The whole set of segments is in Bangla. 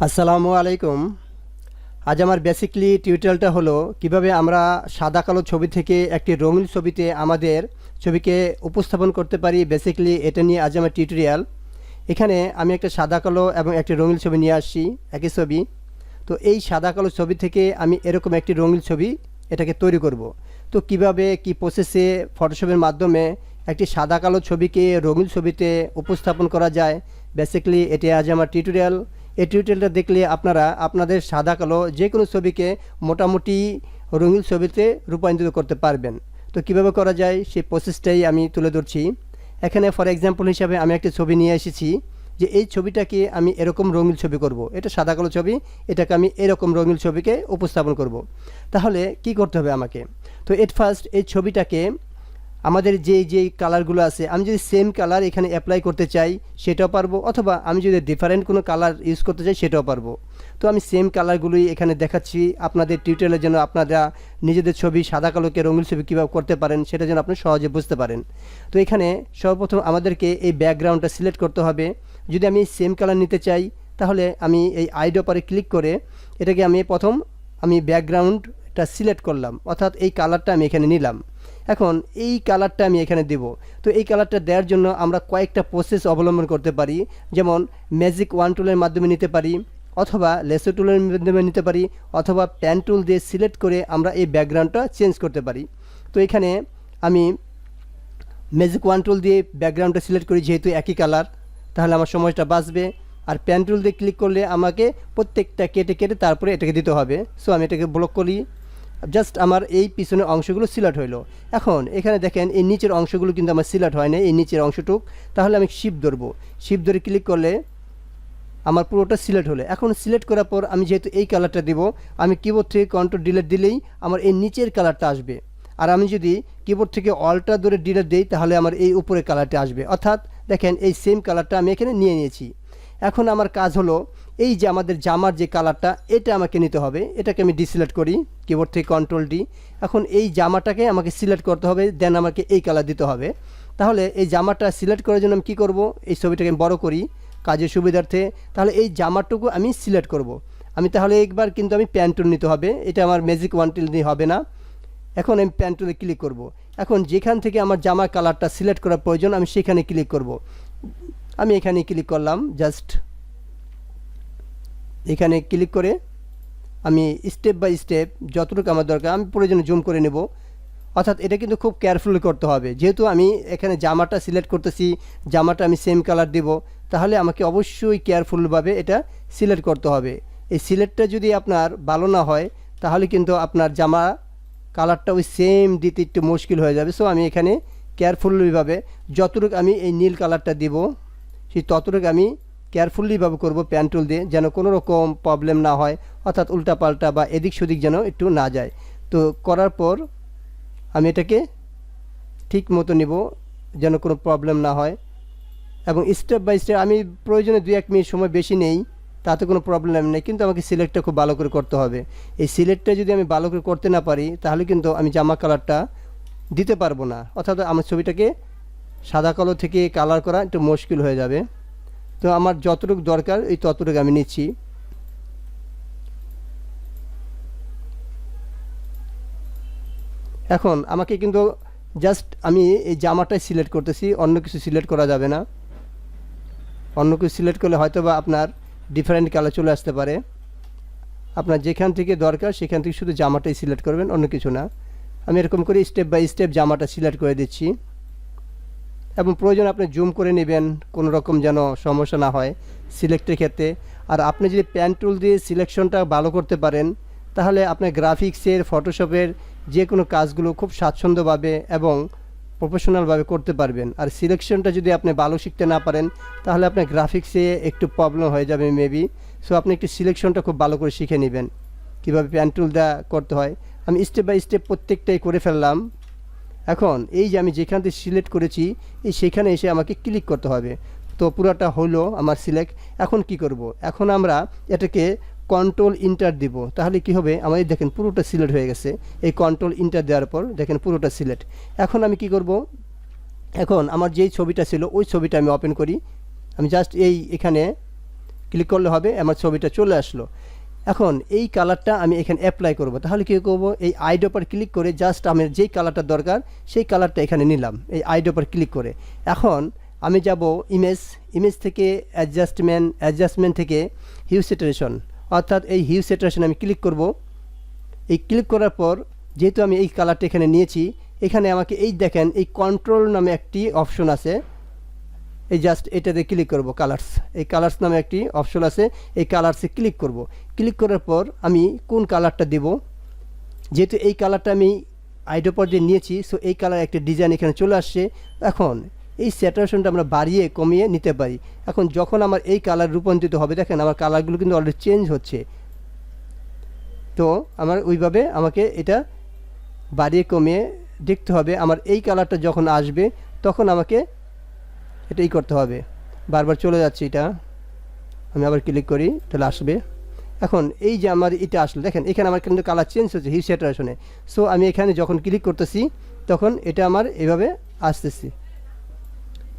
আসসালামু আলাইকুম। আজ আমার বেসিকলি টিউটোরিয়ালটা হলো কিভাবে আমরা সাদা কালো ছবি থেকে একটি রঙিন ছবিতে আমাদের ছবিকে উপস্থাপন করতে পারি। বেসিকলি এটা নিয়ে আজ আমার টিউটোরিয়াল। এখানে আমি একটা সাদা কালো এবং একটি রঙিন ছবি নিয়ে আসছি, একই ছবি। তো এই সাদা কালো ছবি থেকে আমি এরকম একটি রঙিন ছবি এটাকে তৈরি করব। তো কিভাবে কি প্রসেসে ফটোশপের মাধ্যমে একটি সাদা কালো ছবিকে রঙিন ছবিতে উপস্থাপন করা যায়, বেসিক্যালি এটি আজ আমার টিউটোরিয়াল। এই টিউটোরিয়ালটা দেখলে আপনারা আপনাদের সাদা কালো যে কোনো ছবিকে মোটামুটি রঙিন ছবিতে রূপান্তরিত করতে পারবেন। তো কিভাবে করা যায় সেই প্রসেসটাই আমি তুলে ধরছি এখানে। ফর এক্সাম্পল হিসাবে আমি একটি ছবি নিয়ে এসেছি যে এই ছবিটাকে আমি এরকম রঙিন ছবি করব। এটা সাদা কালো ছবি, এটাকে আমি এরকম রঙিন ছবিকে উপস্থাপন করব। তাহলে কি করতে হবে আমাকে? তো এট ফার্স্ট এই ছবিটাকে আমাদের যেই কালারগুলো আছে, আমি যদি সেম কালার এখানে অ্যাপ্লাই করতে চাই সেটাও পারবো, অথবা আমি যদি ডিফারেন্ট কোনো কালার ইউজ করতে চাই সেটাও পারবো। তো আমি সেম কালারগুলোই এখানে দেখাচ্ছি আপনাদের টিউটোরিয়ালের জন্য। আপনারা নিজেদের ছবি সাদা কালোকে রঙিন ছবি কীভাবে করতে পারেন সেটা যেন আপনি সহজে বুঝতে পারেন। তো এখানে সর্বপ্রথম আমাদেরকে এই ব্যাকগ্রাউন্ডটা সিলেক্ট করতে হবে। যদি আমি সেম কালার নিতে চাই তাহলে আমি এই আইডপারে ক্লিক করে এটাকে আমি ব্যাকগ্রাউন্ডটা সিলেক্ট করলাম, অর্থাৎ এই কালারটা আমি এখানে নিলাম। এখন এই কালারটা আমি এখানে দেব। তো এই কালারটা দেওয়ার জন্য আমরা কয়েকটা প্রসেস অবলম্বন করতে পারি, যেমন ম্যাজিক ওয়ান টুলের মাধ্যমে নিতে পারি, অথবা লেসো টুলের মাধ্যমে নিতে পারি, অথবা প্যান টুল দিয়ে সিলেক্ট করে আমরা এই ব্যাকগ্রাউন্ডটা চেঞ্জ করতে পারি। তো এখানে আমি ম্যাজিক ওয়ান টুল দিয়ে ব্যাকগ্রাউন্ডটা সিলেক্ট করি, যেহেতু একই কালার, তাহলে আমার সময়টা বাঁচবে। আর প্যান টুল দিয়ে ক্লিক করলে আমাকে প্রত্যেকটা কেটে কেটে তারপরে এটাকে দিতে হবে। সো আমি এটাকে ব্লক করি, জাস্ট আমার এই পিছনের অংশগুলো সিলেক্ট হইলো। এখন এখানে দেখেন এই নিচের অংশগুলো কিন্তু আমার সিলেক্ট হয় না, এই নিচের অংশটুক। তাহলে আমি শিফট ধরবো, শিফট ধরে ক্লিক করলে আমার পুরোটা সিলেক্ট হলো। এখন সিলেক্ট করার পর আমি যেহেতু এই কালারটা দিব, আমি কিবোর্ড থেকে কন্ট্রোল ডিলিট দিলেই আমার এই নিচের কালারটা আসবে। আর আমি যদি কিবোর্ড থেকে অল্টা ধরে ডিলিট দিই তাহলে আমার এই উপরের কালারটা আসবে। অর্থাৎ দেখেন এই সেম কালারটা আমি এখানে নিয়ে নিয়েছি। এখন আমার কাজ হলো এই যে আমাদের জামার যে কালারটা, এটা আমাকে নিতে হবে। এটাকে আমি ডিসিলেক্ট করি, কিবোর্ড থেকে কন্ট্রোল ডি। এখন এই জামাটাকে আমাকে সিলেক্ট করতে হবে, দেন আমাকে এই কালার দিতে হবে। তাহলে এই জামাটা সিলেক্ট করার জন্য আমি কী করব, এই ছবিটাকে আমি বড় করি কাজের সুবিধার্থে। তাহলে এই জামাটুকু আমি সিলেক্ট করব। তাহলে একবার কিন্তু আমি প্যান টুল নিতে হবে, এটা আমার ম্যাজিক ওয়ান টুল দিয়ে হবে না। এখন আমি প্যান টুলে ক্লিক করব। এখন যেখান থেকে আমার জামার কালারটা সিলেক্ট করার প্রয়োজন আমি সেখানে ক্লিক করব। আমি এখানে ক্লিক করলাম, জাস্ট এখানে ক্লিক করে আমি স্টেপ বাই স্টেপ যতটুকু আমার দরকার আমি প্রয়োজনে জুম করে নেব। অর্থাৎ এটা কিন্তু খুব কেয়ারফুলি করতে হবে, যেহেতু আমি এখানে জামাটা সিলেক্ট করতেছি, জামাটা আমি সেম কালার দেব, তাহলে আমাকে অবশ্যই কেয়ারফুলভাবে এটা সিলেক্ট করতে হবে। এই সিলেক্টটা যদি আপনার ভালো না হয় তাহলে কিন্তু আপনার জামা কালারটা ওই সেম দিতে একটু মুশকিল হয়ে যাবে। সো আমি এখানে কেয়ারফুলিভাবে যতটুকু আমি এই নীল কালারটা দিব সেই ততটুকু আমি কেয়ারফুলিভাবে করব প্যান টুল দিয়ে, যেন কোনো রকম প্রবলেম না হয়, অর্থাৎ উল্টাপাল্টা বা এদিক সেদিক যেন একটু না যায়। তো করার পর আমি এটাকে ঠিক মতো নিব যেন কোনো প্রবলেম না হয়, এবং স্টেপ বাই স্টেপ আমি প্রয়োজনে 2-1 মিনিট সময় বেশি নেই, তাতে কোনো প্রবলেম নেই। কিন্তু আমাকে সিলেক্টটা খুব ভালো করে করতে হবে। এই সিলেক্টটা যদি আমি ভালো করে করতে না পারি তাহলে কিন্তু আমি জামা কালারটা দিতে পারবো না, অর্থাৎ আমার ছবিটাকে সাদা কালো থেকে কালার করা একটু মুশকিল হয়ে যাবে। তো আমার যতটুকু দরকার এই ততটুকু আমি নিচ্ছি। এখন আমাকে কিন্তু জাস্ট আমি এই জামাটাই সিলেক্ট করতেছি, অন্য কিছু সিলেক্ট করা যাবে না। অন্য কিছু সিলেক্ট করলে হয়তো বা আপনার ডিফারেন্ট কালার চলে আসতে পারে। আপনার যেখান থেকে দরকার সেখান থেকে শুধু জামাটাই সিলেক্ট করবেন, অন্য কিছু না। আমি এরকম করে স্টেপ বাই স্টেপ জামাটা সিলেক্ট করে দিচ্ছি, এবং প্রয়োজন আপনি জুম করে নেবেন কোনো রকম যেন সমস্যা না হয় সিলেক্টের ক্ষেত্রে। আর আপনি যদি প্যান টুল দিয়ে সিলেকশনটা ভালো করতে পারেন তাহলে আপনার গ্রাফিক্সের ফটোশপের যে কোনো কাজগুলো খুব স্বাচ্ছন্দ্যভাবে এবং প্রফেশনালভাবে করতে পারবেন। আর সিলেকশনটা যদি আপনি ভালো শিখতে না পারেন তাহলে আপনার গ্রাফিক্সে একটু প্রবলেম হয়ে যাবে মেবি। সো আপনি একটু সিলেকশনটা খুব ভালো করে শিখে নেবেন কীভাবে প্যান টুল দেওয়া করতে হয়। আমি স্টেপ বাই স্টেপ প্রত্যেকটাই করে ফেললাম। এখন এই যে আমি যেখান থেকে সিলেক্ট করেছি এই সেখানে এসে আমাকে ক্লিক করতে হবে। তো পুরোটা হলো আমার সিলেক্ট। এখন কি করব, এখন আমরা এটাকে কন্ট্রোল ইন্টার দিব, তাহলে কি হবে, আমাদের দেখেন পুরোটা সিলেক্ট হয়ে গেছে। এই কন্ট্রোল ইন্টার দেওয়ার পর দেখেন পুরোটা সিলেক্ট। এখন আমি কি করব, এখন আমার যেই ছবিটা ছিল ওই ছবিটা আমি ওপেন করি। আমি জাস্ট এখানে ক্লিক করলে হবে, আমার ছবিটা চলে আসলো। এখন এই কালারটা আমি এখানে অ্যাপ্লাই করব। তাহলে কী করব, এই আইড্রপার ক্লিক করে জাস্ট আমার যেই কালারটা দরকার সেই কালারটা এখানে নিলাম এই আইড্রপার ক্লিক করে। এখন আমি যাব ইমেজ থেকে অ্যাডজাস্টমেন্ট থেকে হিউ স্যাচুরেশন, অর্থাৎ এই হিউ স্যাচুরেশন আমি ক্লিক করব। এই ক্লিক করার পর যেহেতু আমি এই কালারটা এখানে নিয়েছি, এখানে আমাকে এই দেখেন এই কন্ট্রোল নামে একটি অপশন আছে, এই জাস্ট এটাতে ক্লিক করব। এই কালার্স নামে একটি অপশন আছে, এই কালার্সে ক্লিক করব। ক্লিক করার পর আমি কোন কালারটা দেব, যেহেতু এই কালারটা আমি আইড্রপার দিয়ে নিয়েছি, সো এই কালার একটা ডিজাইন এখানে চলে আসছে। এখন এই স্যাচুরেশনটা আমরা বাড়িয়ে কমিয়ে নিতে পারি। এখন যখন আমার এই কালার রূপান্তরিত হবে, দেখেন আমার কালারগুলো কিন্তু অলরেডি চেঞ্জ হচ্ছে। তো আমার ওইভাবে আমাকে এটা বাড়িয়ে কমিয়ে দেখতে হবে। আমার এই কালারটা যখন আসবে তখন আমাকে এটাই করতে হবে। বারবার চলে যাচ্ছে এটা, আমি আবার ক্লিক করি তাহলে আসবে। এখন এই যে আমার এটা আসলো, দেখেন এখানে আমার কিন্তু কালার চেঞ্জ হচ্ছে হিউ স্যাচুরেশনে। সো আমি এখানে যখন ক্লিক করতেছি তখন এটা আমার এভাবে আসতেছি।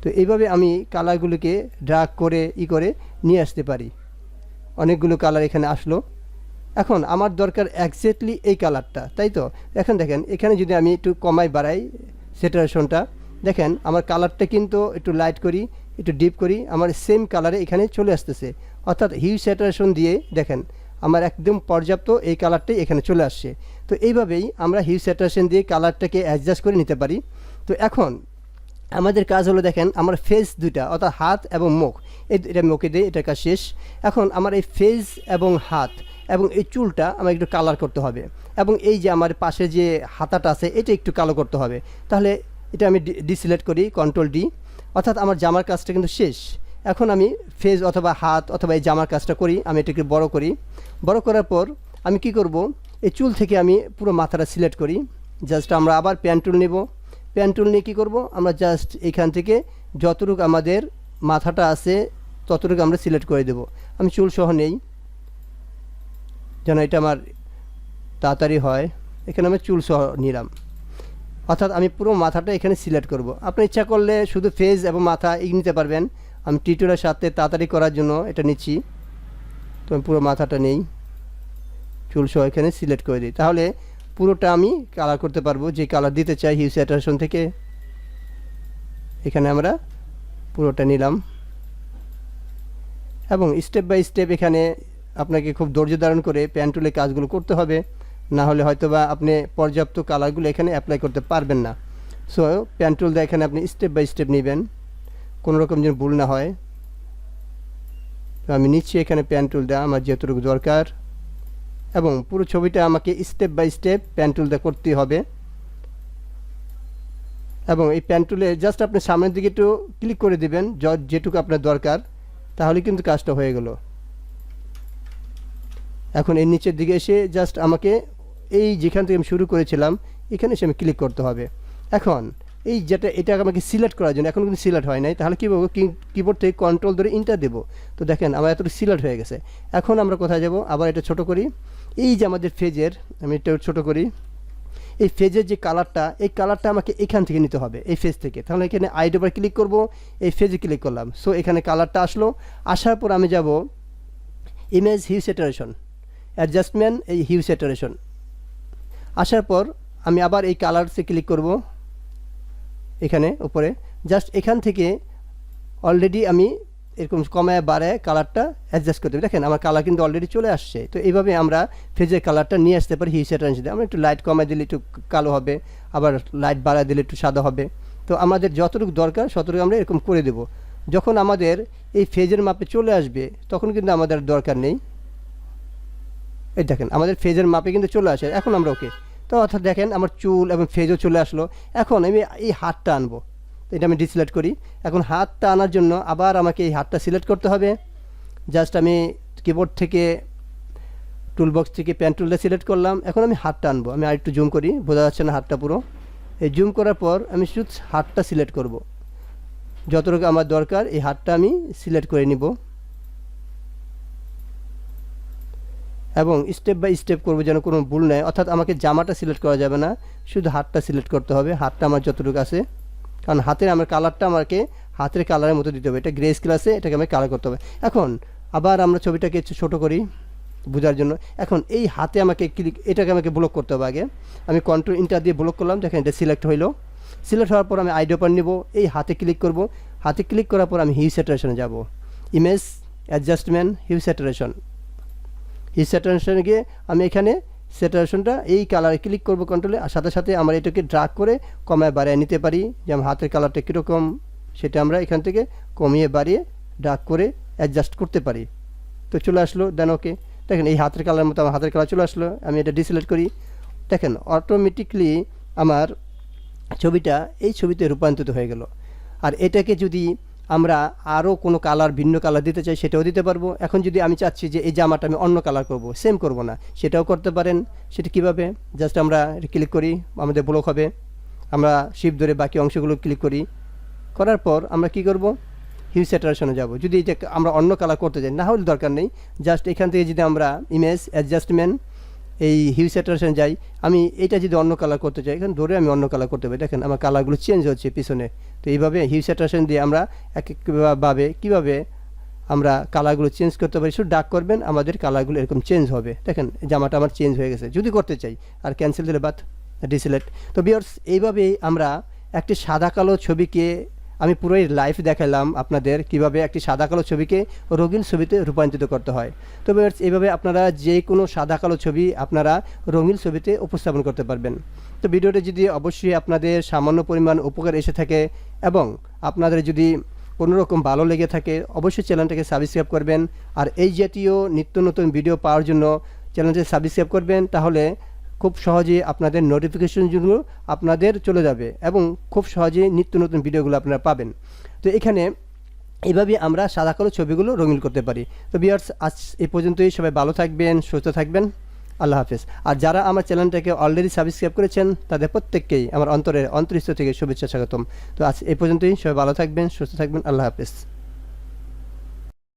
তো এইভাবে আমি কালারগুলোকে ড্র্যাগ করে করে নিয়ে আসতে পারি। অনেকগুলো কালার এখানে আসলো। এখন আমার দরকার এক্স্যাক্টলি এই কালারটা, তাই তো? এখন দেখেন এখানে যদি আমি একটু কমাই বাড়াই স্যাচুরেশনটা, দেখেন আমার কালারটা কিন্তু একটু লাইট করি একটু ডিপ করি, আমার সেম কালারে এখানে চলে আসতেছে। অর্থাৎ হিউ স্যাচুরেশন দিয়ে দেখেন আমার একদম পর্যাপ্ত এই কালারটাই এখানে চলে আসছে। তো এইভাবেই আমরা হিউ স্যাচুরেশন দিয়ে কালারটাকে অ্যাডজাস্ট করে নিতে পারি। তো এখন আমাদের কাজ হলো, দেখেন আমার ফেস দুইটা, অর্থাৎ হাত এবং মুখ, এটা মুখে দিয়ে এটার কাজ শেষ। এখন আমার এই ফেস এবং হাত এবং এই চুলটা আমার একটু কালার করতে হবে, এবং এই যে আমার পাশে যে হাতাটা আছে এটা একটু কালো করতে হবে। তাহলে এটা আমি ডিসিলেক্ট করি, কন্ট্রোল ডি, অর্থাৎ আমার জামার কাজটা কিন্তু শেষ। এখন আমি ফেস অথবা হাত অথবা এই জামার কাজটা করি, আমি এটাকে বড় করি। বড় করার পর আমি কি করব, এই চুল থেকে আমি পুরো মাথাটা সিলেক্ট করি। জাস্ট আমরা আবার পেন টুল নেব, পেন টুল নিয়ে কী করব, আমরা জাস্ট এখান থেকে যতটুকু আমাদের মাথাটা আছে ততটুকু আমরা সিলেক্ট করে দেব। আমি চুল সহ নেই যেন এটা আমার তাড়াতাড়ি হয়। এখানে আমি চুল সহ নিলাম, অর্থাৎ আমি পুরো মাথাটা এখানে সিলেক্ট করব। আপনি ইচ্ছা করলে শুধু ফেস এবং মাথা এই নিতে পারবেন। আমি টিউটোরিয়ালের সাথে তাড়াতাড়ি করার জন্য এটা নিচ্ছি। তো আমি পুরো মাথাটা নেই, চুল সহ এখানে সিলেক্ট করে দিই। তাহলে পুরোটা আমি কালার করতে পারবো যে কালার দিতে চাই হিউ স্যাচুরেশন থেকে। এখানে আমরা পুরোটা নিলাম, এবং স্টেপ বাই স্টেপ এখানে আপনাকে খুব ধৈর্য ধারণ করে পেন টুলে কাজগুলো করতে হবে, না হলে হয়তোবা আপনি পর্যাপ্ত কালারগুলো এখানে অ্যাপ্লাই করতে পারবেন না। সো পেন টুল দিয়ে এখানে আপনি স্টেপ বাই স্টেপ নেবেন, কোনো রকম যেন ভুল না হয়। তো আমি নিচ্ছি এখানে পেন টুল দেওয়া আমার যেটুকু দরকার, এবং পুরো ছবিটা আমাকে step by step pen tool দিয়ে করতে হবে। এবং এই পেন টুলে জাস্ট আপনি সামনের দিকে একটু ক্লিক করে দেবেন যেটুকু আপনার দরকার, তাহলে কিন্তু কাজটা হয়ে গেল। এখন এর নিচের দিকে এসে জাস্ট আমাকে এই যেখান থেকে আমি শুরু করেছিলাম এখানে এসে আমি ক্লিক করতে হবে। এখন এই এটা আমাকে সিলেক্ট করার জন্য এখন কিন্তু সিলেক্ট হয় নাই, তাহলে কী বলবো, কিবোর্ড থেকে কন্ট্রোল ধরে ইন্টার দেবো। তো দেখেন আমার এতটুকু সিলেক্ট হয়ে গেছে। এখন আমরা কোথায় যাব, আবার এটা ছোট করি। এই যে আমাদের ফেজের, আমি এটা ছোট করি, এই ফেজের যে কালারটা, এই কালারটা আমাকে এখান থেকে নিতে হবে, এই ফেজ থেকে। তাহলে এখানে আইড্রপার ক্লিক করব, এই ফেজে ক্লিক করলাম। সো এখানে কালারটা আসলো। আসার পর আমি যাব ইমেজ হিউ স্যাচুরেশন, অ্যাডজাস্টমেন্ট এই হিউ স্যাচুরেশন। আসার পর আমি আবার এই কালারসে ক্লিক করব, এখানে উপরে জাস্ট এখান থেকে অলরেডি আমি এরকম কমায় বাড়ায় কালারটা অ্যাডজাস্ট করতে হবে। দেখেন আমার কালার কিন্তু অলরেডি চলে আসছে। তো এইভাবে আমরা ফেজের কালারটা নিয়ে আসতে পারি হিউ স্যাচুরেশন দিয়ে। আমরা একটু লাইট কমায় দিলে একটু কালো হবে, আবার লাইট বাড়ায় দিলে একটু সাদা হবে। তো আমাদের যতটুকু দরকার ততটুকু আমরা এরকম করে দেব। যখন আমাদের এই ফেজের মাপে চলে আসবে তখন কিন্তু আমাদের দরকার নেই। এই দেখেন আমাদের ফেজের মাপে কিন্তু চলে আসে। এখন আমরা ওকে, তো অর্থাৎ দেখেন আমার চুল এবং ফেজও চলে আসলো। এখন আমি এই হাতটা আনবো, এটা আমি ডিসিলেক্ট করি। এখন হাতটা আনার জন্য আবার আমাকে এই হাতটা সিলেক্ট করতে হবে। জাস্ট আমি কিবোর্ড থেকে টুলবক্স থেকে পেন টুলটা সিলেক্ট করলাম। এখন আমি হাতটা আনবো, আমি আরেকটু জুম করি, বোঝা যাচ্ছে না হাতটা পুরো। এই জুম করার পর আমি শুধু হাতটা সিলেক্ট করব, যতটুকু আমার দরকার এই হাতটা আমি সিলেক্ট করে নিব, এবং স্টেপ বাই স্টেপ করবো যেন কোনো ভুল নেই। অর্থাৎ আমাকে জামাটা সিলেক্ট করা যাবে না, শুধু হাতটা সিলেক্ট করতে হবে। হাতটা আমার যতটুকু আছে, কারণ হাতের আমার কালারটা আমাকে হাতের কালারের মতো দিতে হবে। এটা গ্রে স্কেল আছে, এটাকে আমি কালার করতে হবে। এখন আবার আমরা ছবিটাকে একটু ছোটো করি বোঝার জন্য। এখন এই হাতে আমাকে এটাকে আমাকে ব্লক করতে হবে আগে। আমি কন্ট্রোল ইন্টার দিয়ে ব্লক করলাম, দেখেন এটা সিলেক্ট হইলো। সিলেক্ট হওয়ার পর আমি আইডি ওপেন নিব, এই হাতে ক্লিক করব। হাতে ক্লিক করার পর আমি হিউ স্যাচুরেশনে যাব, image adjustment hue saturation. Hue স্যাচুরেশনে গিয়ে আমি এখানে স্যাচুরেশনটা এই কালারে ক্লিক করব কন্ট্রোলে, আর সাথে সাথে আমরা এটাকে ড্রাগ করে কমায় বাড়িয়ে নিতে পারি। যেমন হাতের কালারটা কীরকম সেটা আমরা এখান থেকে কমিয়ে বাড়িয়ে ড্রাগ করে অ্যাডজাস্ট করতে পারি। তো চলে আসলো, দেন ওকে। দেখেন এই হাতের কালার মতো আমার হাতের কালার চলে আসলো। আমি এটা ডিসিলেক্ট করি, দেখেন অটোমেটিকলি আমার ছবিটা এই ছবিতে রূপান্তরিত হয়ে গেল। আর এটাকে যদি আমরা আরও কোনো কালার, ভিন্ন কালার দিতে চাই সেটাও দিতে পারবো। এখন যদি আমি চাচ্ছি যে এই জামাটা আমি অন্য কালার করব, সেম করব না, সেটাও করতে পারেন। সেটা কীভাবে, জাস্ট আমরা ক্লিক করি, আমাদের ব্লক হবে, আমরা শিফট ধরে বাকি অংশগুলো ক্লিক করি। করার পর আমরা কি করব, হিউ স্যাচুরেশনে যাব। যদি এটা আমরা অন্য কালার করতে চাই, না হলে দরকার নেই, জাস্ট এখান থেকে যদি আমরা ইমেজ অ্যাডজাস্টমেন্ট এই হিউ স্যাচুরেশন যাই, আমি এটা যদি অন্য কালার করতে চাই, এখানে ধরে আমি অন্য কালার করতে পারি। দেখেন আমার কালারগুলো চেঞ্জ হচ্ছে পিছনে। তো এইভাবে হিউ স্যাচুরেশন দিয়ে আমরা এক একভাবে কীভাবে আমরা কালারগুলো চেঞ্জ করতে পারি। শুধু ডাক করবেন, আমাদের কালারগুলো এরকম চেঞ্জ হবে। দেখেন জামাটা আমার চেঞ্জ হয়ে গেছে। যদি করতে চাই আর ক্যান্সেল দিলে বাদ, ডিসিলেক্ট। তো ভিউয়ার্স, এইভাবেই আমরা একটি সাদা কালো ছবিকে, আমি পুরোই লাইভ দেখালাম আপনাদের কিভাবে একটি সাদা কালো ছবিকে রঙিন ছবিতে রূপান্তরিত করতে হয়। তো ভিউয়ার্স, এইভাবে আপনারা যে কোনো সাদা কালো ছবি আপনারা রঙিন ছবিতে উপস্থাপন করতে পারবেন। তো ভিডিওটি যদি অবশ্যই আপনাদের সামান্য পরিমাণ উপকার এসে থাকে এবং আপনাদের যদি কোনো রকম ভালো লেগে থাকে, অবশ্যই চ্যানেলটাকে সাবস্ক্রাইব করবেন। আর এই জাতীয় নিত্য নতুন ভিডিও পাওয়ার জন্য চ্যানেলটি সাবস্ক্রাইব করবেন, তাহলে খুব সহজেই আপনাদের নোটিফিকেশনগুলো আপনাদের চলে যাবে এবং খুব সহজেই নিত্য নতুন ভিডিওগুলো আপনারা পাবেন। তো এখানে এইভাবে আমরা সাদা কালো ছবিগুলো রঙিন করতে পারি। তো ভিউয়ার্স, আজ এই পর্যন্তই। সবাই ভালো থাকবেন, সুস্থ থাকবেন, আল্লাহ হাফেজ। আর যারা আমার চ্যানেলটাকে অলরেডি সাবস্ক্রাইব করেছেন তাদের প্রত্যেককেই আমার অন্তরস্থ থেকে শুভেচ্ছা স্বাগতম। তো আজ এই পর্যন্তই। সবাই ভালো থাকবেন, সুস্থ থাকবেন, আল্লাহ হাফেজ।